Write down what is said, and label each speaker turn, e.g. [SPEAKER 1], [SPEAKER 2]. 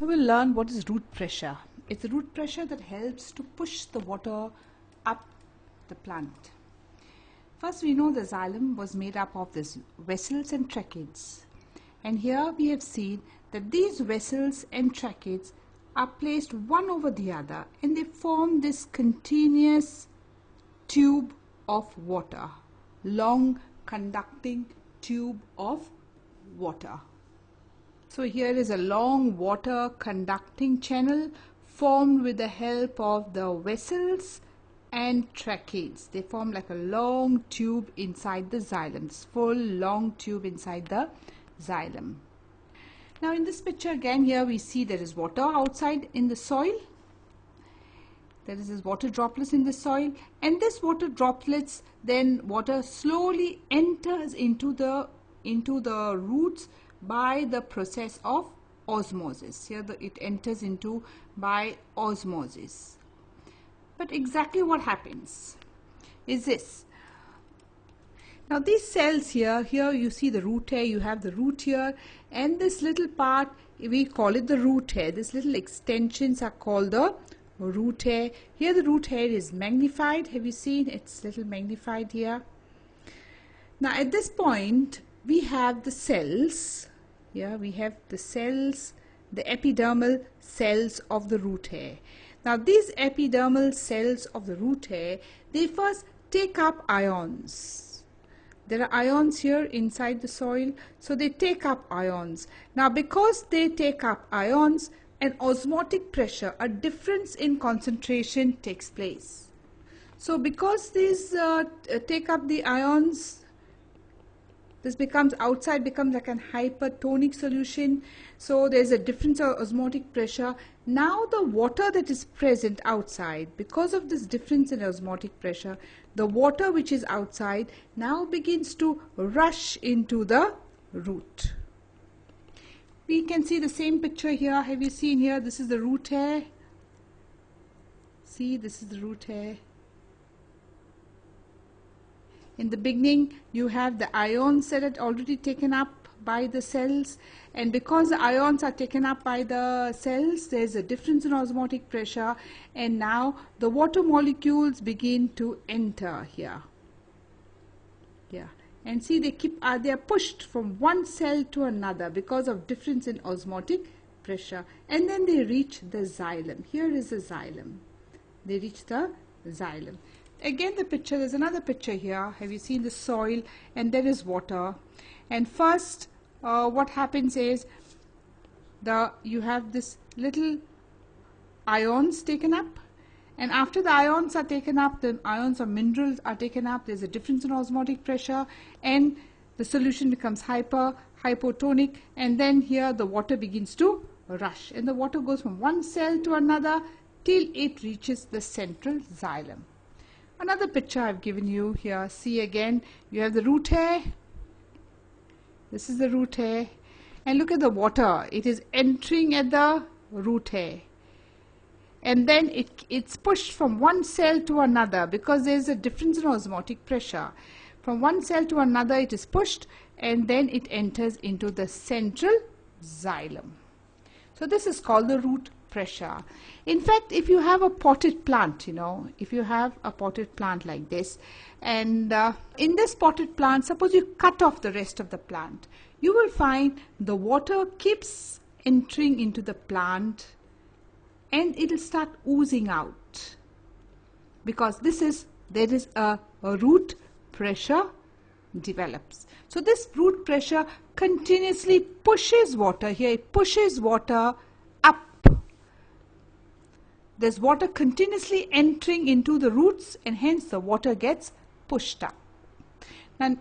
[SPEAKER 1] Now we'll learn what is root pressure. It's the root pressure that helps to push the water up the plant. First, we know the xylem was made up of these vessels and tracheids. And here we have seen that these vessels and tracheids are placed one over the other and they form this continuous tube of water, long conducting tube of water. So here is a long water conducting channel formed with the help of the vessels and tracheids. They form like a long tube inside the xylem, this full long tube inside the xylem. Now in this picture again, here we see there is water outside in the soil. There is this water droplets in the soil, and this water droplets, then water slowly enters into the roots by the process of osmosis. Here it enters into by osmosis. But exactly what happens is this. Now these cells here you see the root hair, you have the root here, and this little part, we call it the root hair. These little extensions are called the root hair. Here the root hair is magnified. Have you seen? It's little magnified here. Now at this point we have the cells. Here we have the cells, the epidermal cells of the root hair. Now these epidermal cells of the root hair, they first take up ions. There are ions here inside the soil, so they take up ions. Now because they take up ions, an osmotic pressure, a difference in concentration takes place. So because these take up the ions, this becomes outside becomes like an hypertonic solution. So there's a difference of osmotic pressure. Now the water that is present outside, because of this difference in osmotic pressure, the water which is outside now begins to rush into the root. We can see the same picture here. Have you seen here? This is the root hair. See, this is the root hair. In the beginning, you have the ions that are already taken up by the cells, and because the ions are taken up by the cells, there is a difference in osmotic pressure, and now the water molecules begin to enter here. Yeah, and see they are pushed from one cell to another because of difference in osmotic pressure, and then they reach the xylem. Here is the xylem. They reach the xylem. Again the picture, there's another picture here. Have you seen the soil? And there is water. And first what happens is you have this little ions taken up, and after the ions are taken up, the ions of minerals are taken up, there's a difference in osmotic pressure and the solution becomes hypotonic, and then here the water begins to rush, and the water goes from one cell to another till it reaches the central xylem. Another picture I've given you here. See again, you have the root hair. This is the root hair. And look at the water. It is entering at the root hair. And then it's pushed from one cell to another because there is a difference in osmotic pressure. From one cell to another it is pushed, and then it enters into the central xylem. So this is called the root pressure. In fact, if you have a potted plant, if you have a potted plant like this, and in this potted plant, suppose you cut off the rest of the plant, you will find the water keeps entering into the plant and it will start oozing out, because there is a root pressure develops. So this root pressure continuously pushes water here. It pushes water up. There's water continuously entering into the roots, and hence the water gets pushed up. And